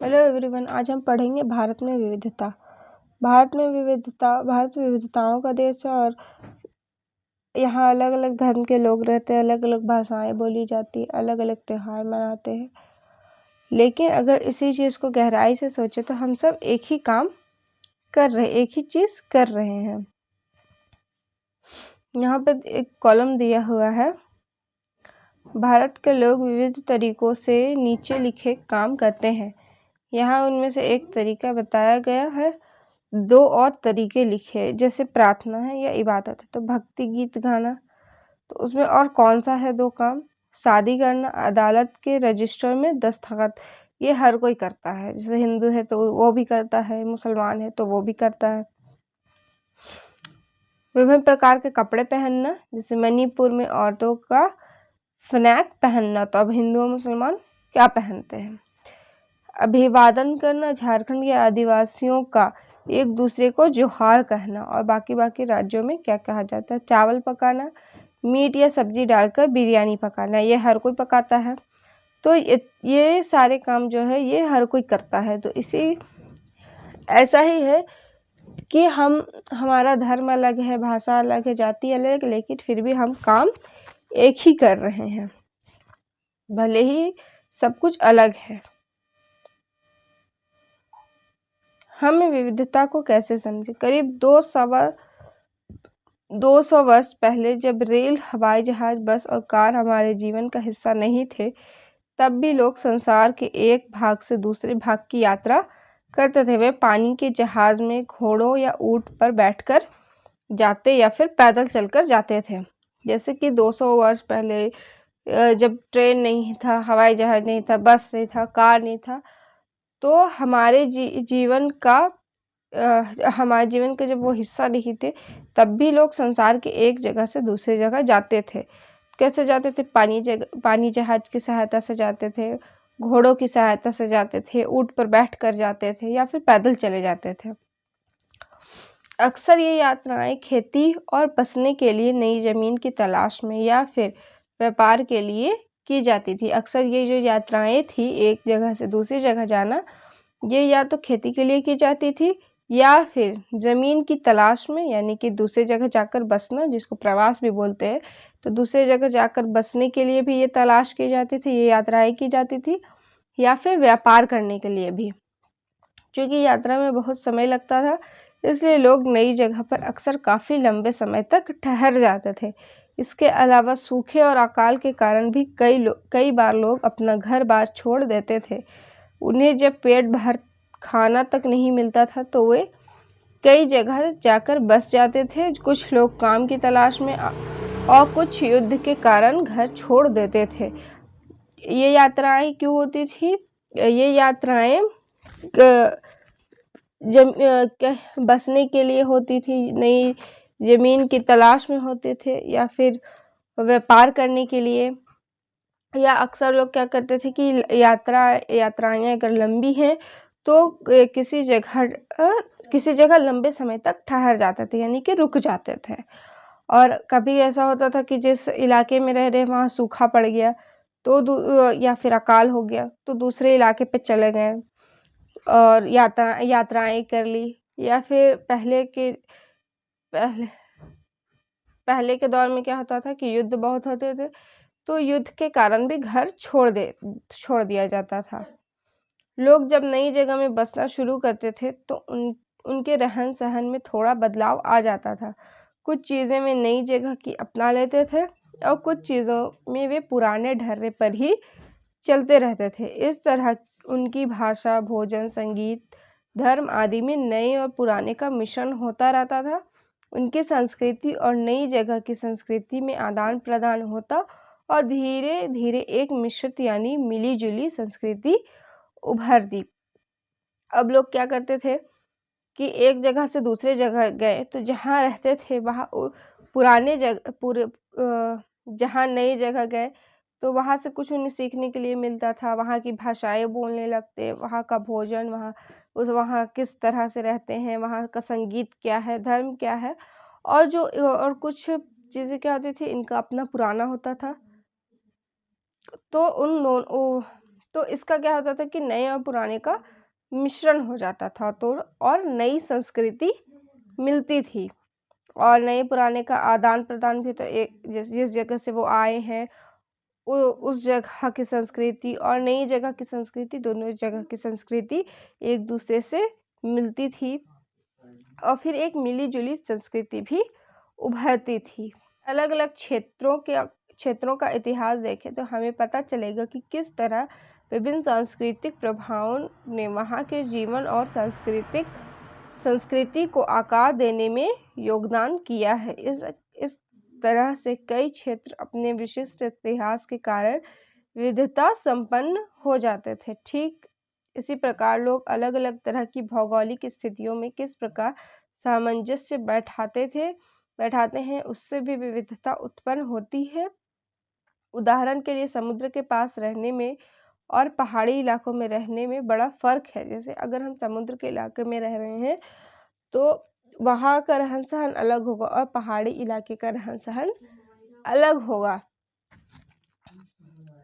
Hello everyone, आज हम पढ़ेंगे भारत में विविधता। भारत विविधताओं का देश है और यहाँ अलग अलग धर्म के लोग रहते हैं, अलग अलग भाषाएं बोली जाती है, अलग अलग त्योहार मनाते हैं। लेकिन अगर इसी चीज़ को गहराई से सोचे तो हम सब एक ही काम कर रहे, एक ही चीज़ कर रहे हैं। यहाँ पर एक कॉलम दिया हुआ है, भारत के लोग विविध तरीकों से नीचे लिखे काम करते हैं। यहाँ उनमें से एक तरीका बताया गया है, दो और तरीके लिखे, जैसे प्रार्थना है या इबादत है तो भक्ति गीत गाना। तो उसमें और कौन सा है दो काम? शादी करना, अदालत के रजिस्टर में दस्तखत, ये हर कोई करता है। जैसे हिंदू है तो वो भी करता है, मुसलमान है तो वो भी करता है। विभिन्न प्रकार के कपड़े पहनना, जैसे मणिपुर में औरतों का फ्रॉक पहनना, तो अब हिंदू और मुसलमान क्या पहनते हैं। अभिवादन करना, झारखंड के आदिवासियों का एक दूसरे को जोहार कहना। और बाकी राज्यों में क्या कहा जाता है? चावल पकाना, मीट या सब्जी डालकर बिरयानी पकाना, ये हर कोई पकाता है। तो ये सारे काम जो है ये हर कोई करता है। तो इसी ऐसा ही है कि हमारा धर्म अलग है, भाषा अलग है, जाति अलग, लेकिन फिर भी हम काम एक ही कर रहे हैं, भले ही सब कुछ अलग है। हम विविधता को कैसे समझे? करीब 200 वर्ष पहले, जब रेल, हवाई जहाज, बस और कार हमारे जीवन का हिस्सा नहीं थे, तब भी लोग संसार के एक भाग से दूसरे भाग की यात्रा करते थे। वे पानी के जहाज में, घोड़ों या ऊंट पर बैठकर जाते या फिर पैदल चलकर जाते थे। जैसे कि 200 वर्ष पहले जब ट्रेन नहीं था, हवाई जहाज नहीं था, बस नहीं था, कार नहीं था, तो हमारे जीवन का जब वो हिस्सा नहीं थे, तब भी लोग संसार के एक जगह से दूसरी जगह जाते थे। कैसे जाते थे? पानी जहाज की सहायता से जाते थे, घोड़ों की सहायता से जाते थे, ऊंट पर बैठ कर जाते थे या फिर पैदल चले जाते थे। अक्सर ये यात्राएं खेती और बसने के लिए नई जमीन की तलाश में या फिर व्यापार के लिए की जाती थी। अक्सर ये जो यात्राएं थी, एक जगह से दूसरी जगह जाना, ये या तो खेती के लिए की जाती थी या फिर जमीन की तलाश में, यानी कि दूसरी जगह जाकर बसना, जिसको प्रवास भी बोलते हैं। तो दूसरी जगह जाकर बसने के लिए भी ये तलाश की जाती थी, ये यात्राएं की जाती थी, या फिर व्यापार करने के लिए भी। क्योंकि यात्रा में बहुत समय लगता था, इसलिए लोग नई जगह पर अक्सर काफ़ी लंबे समय तक ठहर जाते थे। इसके अलावा सूखे और अकाल के कारण भी कई बार लोग अपना घर बार छोड़ देते थे। उन्हें जब पेट भर खाना तक नहीं मिलता था तो वे कई जगह जाकर बस जाते थे। कुछ लोग काम की तलाश में और कुछ युद्ध के कारण घर छोड़ देते थे। ये यात्राएं क्यों होती थी? ये यात्राएं बसने के लिए होती थी, नई जमीन की तलाश में होते थे, या फिर व्यापार करने के लिए। या अक्सर लोग क्या करते थे कि यात्राएं अगर लंबी हैं तो किसी जगह लंबे समय तक ठहर जाते थे, यानी कि रुक जाते थे। और कभी ऐसा होता था कि जिस इलाके में रह रहे वहाँ सूखा पड़ गया तो या फिर अकाल हो गया तो दूसरे इलाके पे चले गए और यात्राएं कर ली। या फिर पहले के दौर में क्या होता था कि युद्ध बहुत होते थे, तो युद्ध के कारण भी घर छोड़ दिया जाता था। लोग जब नई जगह में बसना शुरू करते थे तो उनके रहन सहन में थोड़ा बदलाव आ जाता था। कुछ चीज़ें वे नई जगह की अपना लेते थे और कुछ चीज़ों में वे पुराने ढर्रे पर ही चलते रहते थे। इस तरह उनकी भाषा, भोजन, संगीत, धर्म आदि में नए और पुराने का मिश्रण होता रहता था। उनकी संस्कृति और नई जगह की संस्कृति में आदान प्रदान होता और धीरे धीरे एक मिश्रित यानी मिली जुली संस्कृति उभरती। अब लोग क्या करते थे कि एक जगह से दूसरे जगह गए तो जहाँ रहते थे वहाँ जहाँ नई जगह गए तो वहाँ से कुछ उन्हें सीखने के लिए मिलता था। वहाँ की भाषाएं बोलने लगते, वहाँ का भोजन, वहाँ किस तरह से रहते हैं, वहाँ का संगीत क्या है, धर्म क्या है, और कुछ चीज़ें क्या होती थी, इनका अपना पुराना होता था। तो तो इसका क्या होता था कि नए और पुराने का मिश्रण हो जाता था, तो और नई संस्कृति मिलती थी और नए पुराने का आदान प्रदान भी। तो एक जिस जगह से वो आए हैं उस जगह की संस्कृति और नई जगह की संस्कृति, दोनों जगह की संस्कृति एक दूसरे से मिलती थी और फिर एक मिली जुली संस्कृति भी उभरती थी। अलग अलग क्षेत्रों का इतिहास देखें तो हमें पता चलेगा कि किस तरह विभिन्न सांस्कृतिक प्रभावों ने वहाँ के जीवन और संस्कृति को आकार देने में योगदान किया है। इस तरह से कई क्षेत्र अपने विशिष्ट इतिहास के कारण विविधता संपन्न हो जाते थे। ठीक इसी प्रकार लोग अलग अलग तरह की भौगोलिक स्थितियों में किस प्रकार सामंजस्य बैठाते हैं, उससे भी विविधता उत्पन्न होती है। उदाहरण के लिए समुद्र के पास रहने में और पहाड़ी इलाकों में रहने में बड़ा फर्क है। जैसे अगर हम समुद्र के इलाके में रह रहे हैं तो वहाँ का रहन सहन अलग होगा और पहाड़ी इलाके का रहन सहन अलग होगा।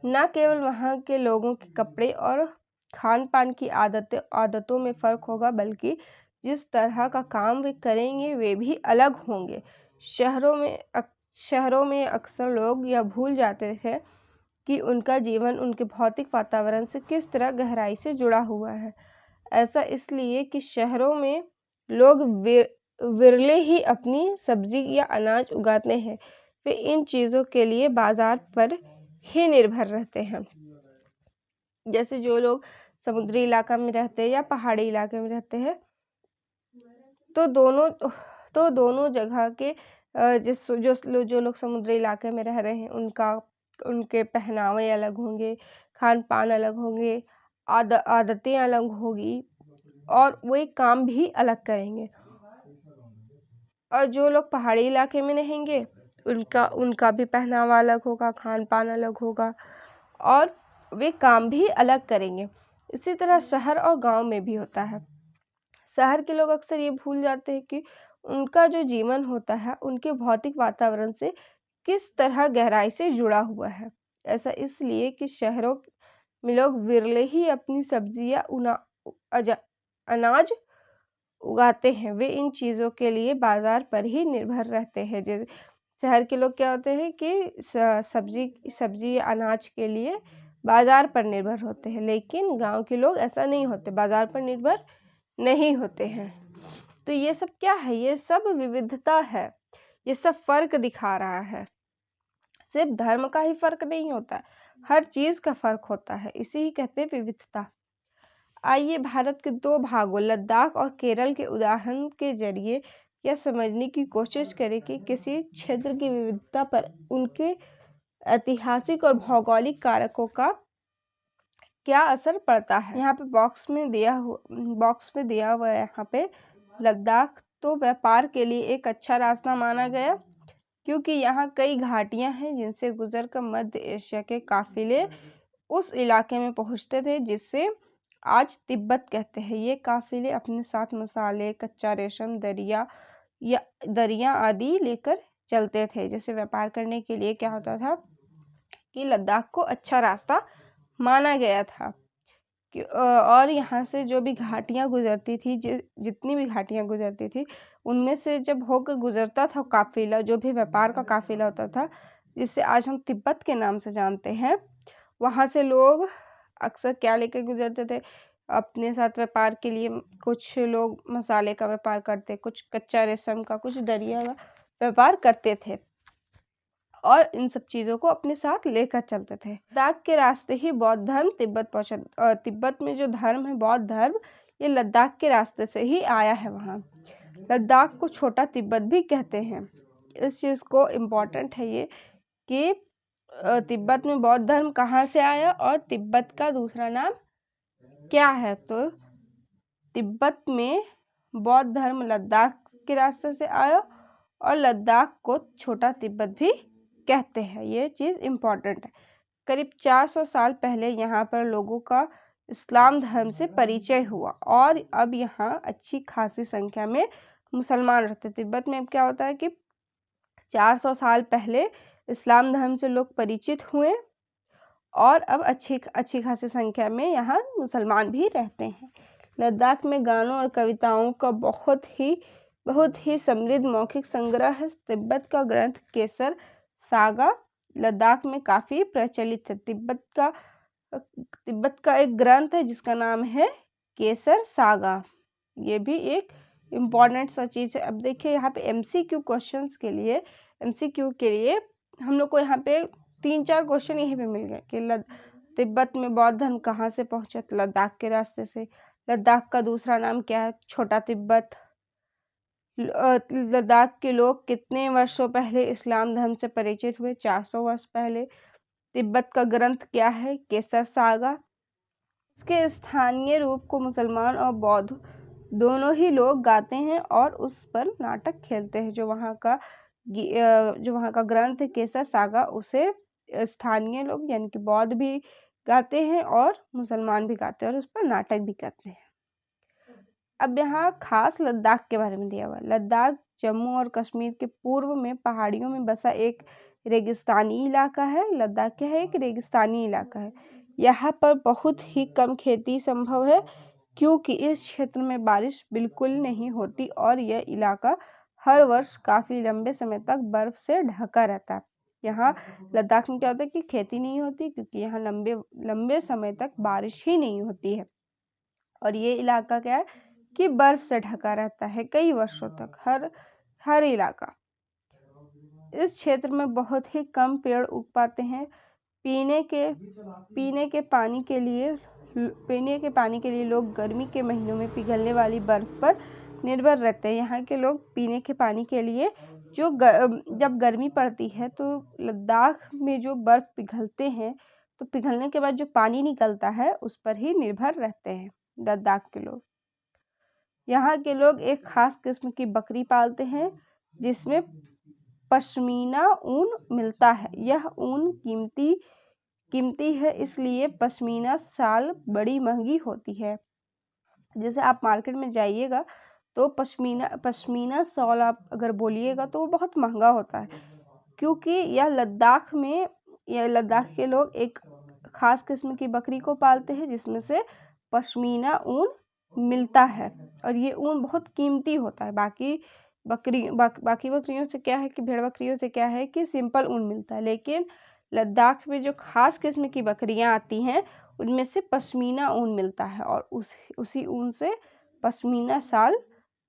न केवल वहाँ के लोगों के कपड़े और खान पान की आदतों में फ़र्क होगा, बल्कि जिस तरह का काम वे करेंगे वे भी अलग होंगे। शहरों में अक्सर लोग यह भूल जाते थे कि उनका जीवन उनके भौतिक वातावरण से किस तरह गहराई से जुड़ा हुआ है। ऐसा इसलिए कि शहरों में लोग विरले ही अपनी सब्जी या अनाज उगाते हैं। वे इन चीज़ों के लिए बाजार पर ही निर्भर रहते हैं। जैसे जो लोग समुद्री इलाका में रहते हैं या पहाड़ी इलाके में रहते हैं तो दोनों जगह के जो लोग समुद्री इलाके में रह रहे हैं उनके पहनावे अलग होंगे, खान पान अलग होंगे, आदतें अलग होगी और वे काम भी अलग करेंगे। और जो लोग पहाड़ी इलाके में रहेंगे उनका भी पहनावा अलग होगा, खान पान अलग होगा और वे काम भी अलग करेंगे। इसी तरह शहर और गांव में भी होता है। शहर के लोग अक्सर ये भूल जाते हैं कि उनका जो जीवन होता है उनके भौतिक वातावरण से किस तरह गहराई से जुड़ा हुआ है। ऐसा इसलिए कि शहरों में लोग विरले ही अपनी सब्जी या अनाज उगाते हैं। वे इन चीज़ों के लिए बाजार पर ही निर्भर रहते हैं। जैसे शहर के लोग क्या होते हैं कि सब्जी या अनाज के लिए बाजार पर निर्भर होते हैं, लेकिन गांव के लोग ऐसा नहीं होते, बाजार पर निर्भर नहीं होते हैं। तो ये सब क्या है? ये सब विविधता है, ये सब फर्क दिखा रहा है। सिर्फ धर्म का ही फर्क नहीं होता, हर चीज़ का फर्क होता है, इसे ही कहते हैं विविधता। आइए भारत के दो भागों लद्दाख और केरल के उदाहरण के जरिए यह समझने की कोशिश करें कि किसी क्षेत्र की विविधता पर उनके ऐतिहासिक और भौगोलिक कारकों का क्या असर पड़ता है। यहाँ पे बॉक्स में दिया हुआ है। यहाँ पे लद्दाख तो व्यापार के लिए एक अच्छा रास्ता माना गया क्योंकि यहाँ कई घाटियाँ हैं जिनसे गुजरकर मध्य एशिया के काफिले उस इलाके में पहुँचते थे जिसे आज तिब्बत कहते हैं। ये काफिले अपने साथ मसाले, कच्चा रेशम, दरिया आदि लेकर चलते थे। जैसे व्यापार करने के लिए क्या होता था कि लद्दाख को अच्छा रास्ता माना गया था और यहाँ से जो भी घाटियाँ गुजरती थी, जितनी भी घाटियाँ गुजरती थी उनमें से जब होकर गुजरता था काफिला, जो भी व्यापार का काफिला होता था जिसे आज हम तिब्बत के नाम से जानते हैं, वहाँ से लोग अक्सर क्या लेकर गुजरते थे अपने साथ व्यापार के लिए। कुछ लोग मसाले का व्यापार करते, कुछ कच्चा रेशम का, कुछ दरिया का व्यापार करते थे और इन सब चीज़ों को अपने साथ लेकर चलते थे। लद्दाख के रास्ते ही बौद्ध धर्म तिब्बत पहुंचा। तिब्बत में जो धर्म है बौद्ध धर्म, ये लद्दाख के रास्ते से ही आया है। वहाँ लद्दाख को छोटा तिब्बत भी कहते हैं। इस चीज़ को इम्पोर्टेंट है ये कि तिब्बत में बौद्ध धर्म कहाँ से आया और तिब्बत का दूसरा नाम क्या है। तो तिब्बत में बौद्ध धर्म लद्दाख के रास्ते से आया और लद्दाख को छोटा तिब्बत भी कहते हैं। ये चीज़ इम्पॉर्टेंट है। करीब 400 साल पहले यहाँ पर लोगों का इस्लाम धर्म से परिचय हुआ और अब यहाँ अच्छी खासी संख्या में मुसलमान रहते। तिब्बत में अब क्या होता है कि 400 साल पहले इस्लाम धर्म से लोग परिचित हुए और अब अच्छी खासी संख्या में यहाँ मुसलमान भी रहते हैं। लद्दाख में गानों और कविताओं का बहुत ही समृद्ध मौखिक संग्रह है। तिब्बत का ग्रंथ केसर सागा लद्दाख में काफ़ी प्रचलित है। तिब्बत का एक ग्रंथ है जिसका नाम है केसर सागा। ये भी एक इम्पॉर्टेंट सा चीज़ है। अब देखिए यहाँ पे एमसीक्यू के लिए हम लोग को यहाँ पे 3-4 क्वेश्चन यहीं पे मिल गए कि तिब्बत में बौद्ध धर्म कहाँ से पहुँचा? तो लद्दाख के रास्ते से। लद्दाख का दूसरा नाम क्या है? छोटा तिब्बत। लद्दाख के लोग कितने वर्षों पहले इस्लाम धर्म से परिचित हुए? 400 वर्ष पहले। तिब्बत का ग्रंथ क्या है? केसर सागा। इसके स्थानीय रूप को मुसलमान और बौद्ध दोनों ही लोग गाते हैं और उस पर नाटक खेलते हैं। जो वहाँ का ग्रंथ है केसर सागा, उसे स्थानीय लोग यानी कि बौद्ध भी गाते हैं और मुसलमान भी गाते हैं और उस पर नाटक भी करते हैं। अब यहाँ खास लद्दाख के बारे में दिया हुआ है। लद्दाख जम्मू और कश्मीर के पूर्व में पहाड़ियों में बसा एक रेगिस्तानी इलाका है। लद्दाख क्या है? एक रेगिस्तानी इलाका है। यहाँ पर बहुत ही कम खेती संभव है क्योंकि इस क्षेत्र में बारिश बिल्कुल नहीं होती और यह इलाका हर वर्ष काफ़ी लंबे समय तक बर्फ से ढका रहता है। यहाँ लद्दाख में क्या होता है कि खेती नहीं होती क्योंकि यहाँ लंबे समय तक बारिश ही नहीं होती है। और ये इलाका क्या है कि बर्फ से ढका रहता है कई वर्षों तक। हर इलाका। इस क्षेत्र में बहुत ही कम पेड़ उग पाते हैं। पीने के पानी के लिए लोग गर्मी के महीनों में पिघलने वाली बर्फ पर निर्भर रहते हैं। यहाँ के लोग पीने के पानी के लिए जब गर्मी पड़ती है तो लद्दाख में जो बर्फ पिघलते हैं तो पिघलने के बाद जो पानी निकलता है उस पर ही निर्भर रहते हैं लद्दाख के लोग। यहाँ के लोग एक खास किस्म की बकरी पालते हैं जिसमें पश्मीना ऊन मिलता है। यह ऊन कीमती है, इसलिए पश्मीना शाल बड़ी महंगी होती है। जैसे आप मार्केट में जाइएगा तो पश्मीना शॉल आप अगर बोलिएगा तो वो बहुत महंगा होता है क्योंकि यह लद्दाख के लोग एक खास किस्म की बकरी को पालते हैं जिसमें से पश्मीना ऊन मिलता है और ये ऊन बहुत कीमती होता है। बाकी बकरियों से क्या है कि भेड़ बकरियों से क्या है कि सिंपल ऊन मिलता है, लेकिन लद्दाख में जो खास किस्म की बकरियां आती हैं उनमें से पश्मीना ऊन मिलता है और उसी ऊन से पश्मीना शाल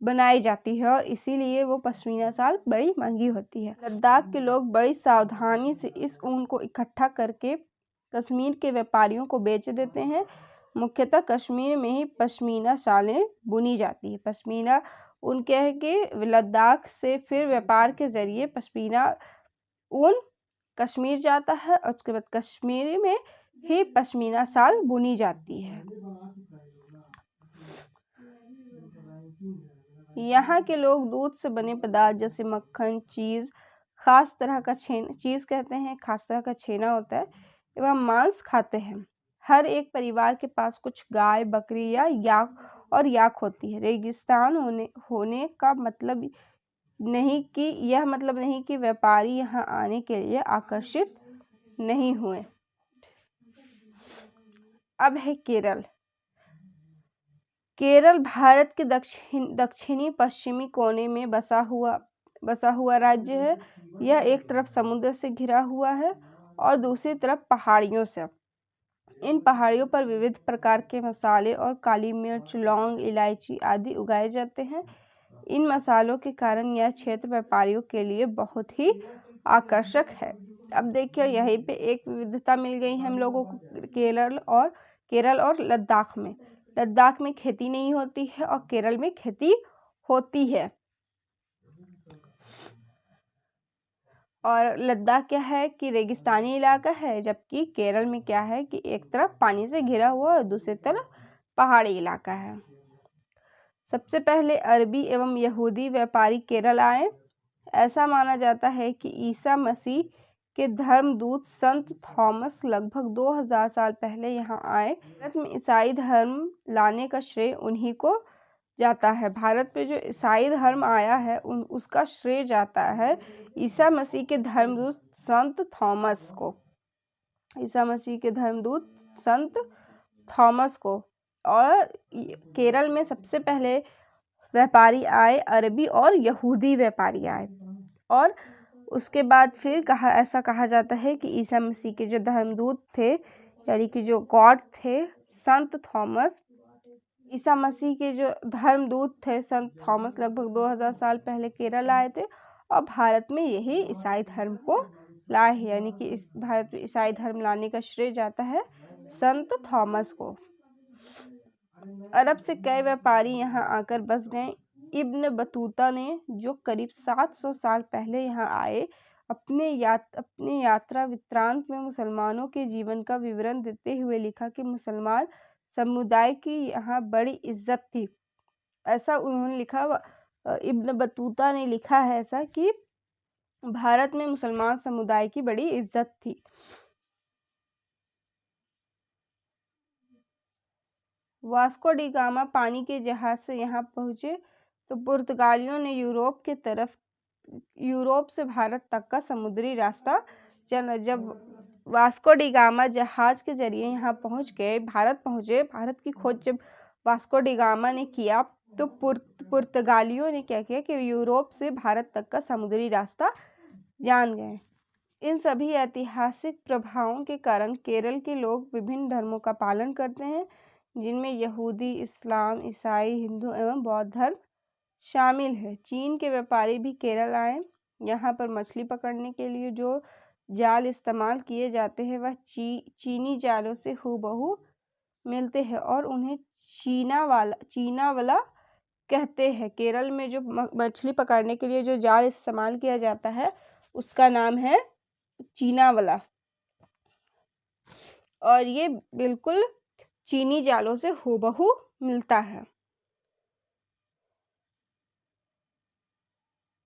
बनाई जाती है और इसीलिए वो पश्मीना शाल बड़ी महंगी होती है। लद्दाख के लोग बड़ी सावधानी से इस ऊन को इकट्ठा करके कश्मीर के व्यापारियों को बेच देते हैं। मुख्यतः कश्मीर में ही पश्मीना शालें बुनी जाती है। पश्मीना ऊन क्या है कि लद्दाख से फिर व्यापार के जरिए पश्मीना ऊन कश्मीर जाता है और उसके बाद कश्मीर में ही पश्मीना शाल बुनी जाती है। यहाँ के लोग दूध से बने पदार्थ जैसे मक्खन, चीज़, खास तरह का छेना होता है एवं मांस खाते हैं। हर एक परिवार के पास कुछ गाय, बकरी या याक होती है। रेगिस्तान होने का मतलब नहीं कि व्यापारी यहाँ आने के लिए आकर्षित नहीं हुए। अब है केरल भारत के दक्षिणी पश्चिमी कोने में बसा हुआ राज्य है। यह एक तरफ समुद्र से घिरा हुआ है और दूसरी तरफ पहाड़ियों से। इन पहाड़ियों पर विविध प्रकार के मसाले और काली मिर्च, लौंग, इलायची आदि उगाए जाते हैं। इन मसालों के कारण यह क्षेत्र व्यापारियों के लिए बहुत ही आकर्षक है। अब देखिए यहीं पे एक विविधता मिल गई है हम लोगों को केरल और लद्दाख में खेती नहीं होती है और केरल में खेती होती है। और लद्दाख क्या है कि रेगिस्तानी इलाका है, जबकि केरल में क्या है कि एक तरफ पानी से घिरा हुआ और दूसरी तरफ पहाड़ी इलाका है। सबसे पहले अरबी एवं यहूदी व्यापारी केरल आए। ऐसा माना जाता है कि ईसा मसीह के धर्मदूत संत थॉमस लगभग 2000 साल पहले यहाँ आए। भारत में ईसाई धर्म लाने का श्रेय उन्हीं को जाता है। भारत पे जो ईसाई धर्म आया है उसका श्रेय जाता है ईसा मसीह के धर्मदूत संत थॉमस को। ईसा मसीह के धर्मदूत संत थॉमस को। और केरल में सबसे पहले व्यापारी आए, अरबी और यहूदी व्यापारी आए। और उसके बाद फिर ऐसा कहा जाता है कि ईसा मसीह के जो धर्मदूत थे, यानी कि जो गॉड थे, संत थॉमस, ईसा मसीह के जो धर्मदूत थे संत थॉमस लगभग 2000 साल पहले केरल आए थे और भारत में यही ईसाई धर्म को लाए हैं। यानी कि इस भारत में ईसाई धर्म लाने का श्रेय जाता है संत थॉमस को। अरब से कई व्यापारी यहाँ आकर बस गए। इब्न बतूता ने, जो करीब 700 साल पहले यहाँ आए, अपने यात्रा वृत्तांत में मुसलमानों के जीवन का विवरण देते हुए लिखा कि मुसलमान समुदाय की यहाँ बड़ी इज्जत थी। ऐसा उन्होंने लिखा, इब्न बतूता ने लिखा है ऐसा कि भारत में मुसलमान समुदाय की बड़ी इज्जत थी। वास्को डी गामा पानी के जहाज से यहाँ पहुंचे तो पुर्तगालियों ने यूरोप से भारत तक का समुद्री रास्ता चला। जब वास्को डी गामा जहाज के जरिए यहाँ पहुंच गए, भारत पहुंचे, भारत की खोज जब वास्को डी गामा ने किया तो पुर्तगालियों ने क्या किया कि यूरोप से भारत तक का समुद्री रास्ता जान गए। इन सभी ऐतिहासिक प्रभावों के कारण केरल के लोग विभिन्न धर्मों का पालन करते हैं, जिनमें यहूदी, इस्लाम, ईसाई, हिंदू एवं बौद्ध धर्म शामिल है। चीन के व्यापारी भी केरल आए। यहाँ पर मछली पकड़ने के लिए जो जाल इस्तेमाल किए जाते हैं वह चीनी जालों से हूबहू मिलते हैं और उन्हें चीना वाला कहते हैं। केरल में जो मछली पकड़ने के लिए जो जाल इस्तेमाल किया जाता है उसका नाम है चीना वाला, और ये बिल्कुल चीनी जालों से हूबहू मिलता है।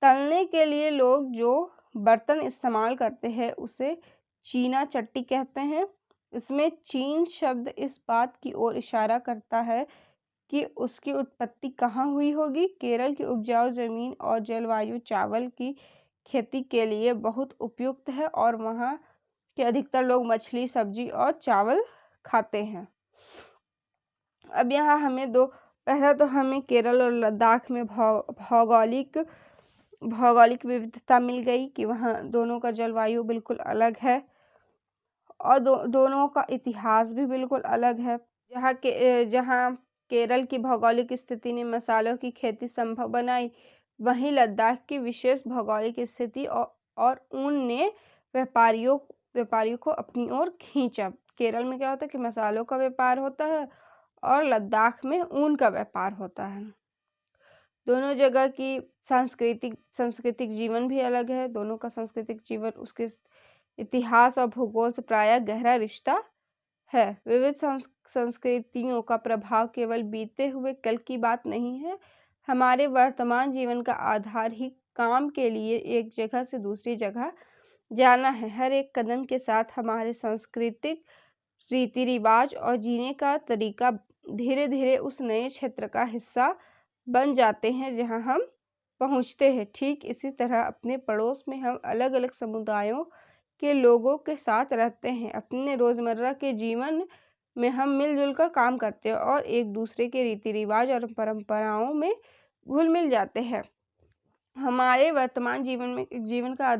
तलने के लिए लोग जो बर्तन इस्तेमाल करते हैं उसे चीना चट्टी कहते हैं। इसमें चीन शब्द इस बात की ओर इशारा करता है कि उसकी उत्पत्ति कहाँ हुई होगी। केरल की उपजाऊ जमीन और जलवायु चावल की खेती के लिए बहुत उपयुक्त है और वहाँ के अधिकतर लोग मछली, सब्जी और चावल खाते हैं। अब यहाँ हमें पहला तो हमें केरल और लद्दाख में भौगोलिक विविधता मिल गई कि वहाँ दोनों का जलवायु बिल्कुल अलग है और दोनों का इतिहास भी बिल्कुल अलग है। जहाँ केरल की भौगोलिक स्थिति ने मसालों की खेती संभव बनाई, वहीं लद्दाख की विशेष भौगोलिक स्थिति और ऊन ने व्यापारियों को अपनी ओर खींचा। केरल में क्या होता है कि मसालों का व्यापार होता है और लद्दाख में ऊन का व्यापार होता है। दोनों जगह की सांस्कृतिक जीवन भी अलग है। दोनों का सांस्कृतिक जीवन उसके इतिहास और भूगोल से प्रायः गहरा रिश्ता है। विविध संस्कृतियों का प्रभाव केवल बीते हुए कल की बात नहीं है। हमारे वर्तमान जीवन का आधार ही काम के लिए एक जगह से दूसरी जगह जाना है। हर एक कदम के साथ हमारे सांस्कृतिक रीति रिवाज और जीने का तरीका धीरे धीरे उस नए क्षेत्र का हिस्सा बन जाते हैं जहां हम पहुंचते हैं। ठीक इसी तरह अपने पड़ोस में हम अलग अलग समुदायों के लोगों के साथ रहते हैं। अपने रोजमर्रा के जीवन में हम मिलजुल कर काम करते हैं और एक दूसरे के रीति रिवाज और परंपराओं में घुल मिल जाते हैं। हमारे वर्तमान जीवन का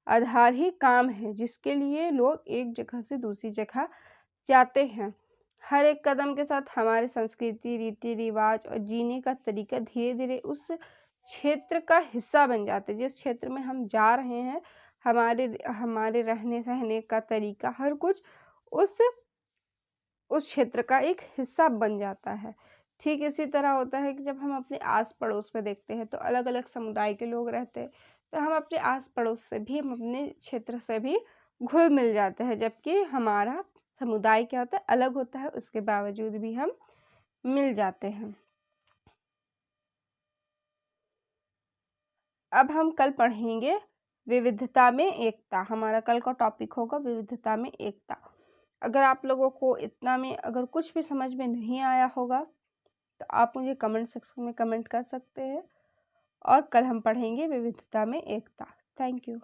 आधार ही काम है, जिसके लिए लोग एक जगह से दूसरी जगह जाते हैं। हर एक कदम के साथ हमारे संस्कृति, रीति रिवाज और जीने का तरीका धीरे धीरे उस क्षेत्र का हिस्सा बन जाते हैं। जिस क्षेत्र में हम जा रहे हैं, हमारे रहने सहने का तरीका, हर कुछ उस क्षेत्र का एक हिस्सा बन जाता है। ठीक इसी तरह होता है कि जब हम अपने आस पड़ोस में देखते हैं तो अलग अलग समुदाय के लोग रहते हैं, तो हम अपने आस पड़ोस से भी, हम अपने क्षेत्र से भी घुल मिल जाते हैं। जबकि हमारा समुदाय क्या होता है, अलग होता है, उसके बावजूद भी हम मिल जाते हैं। अब हम कल पढ़ेंगे विविधता में एकता। हमारा कल का टॉपिक होगा विविधता में एकता। अगर आप लोगों को इतना में अगर कुछ भी समझ में नहीं आया होगा तो आप मुझे कमेंट सेक्शन में कमेंट कर सकते हैं, और कल हम पढ़ेंगे विविधता में एकता। Thank you.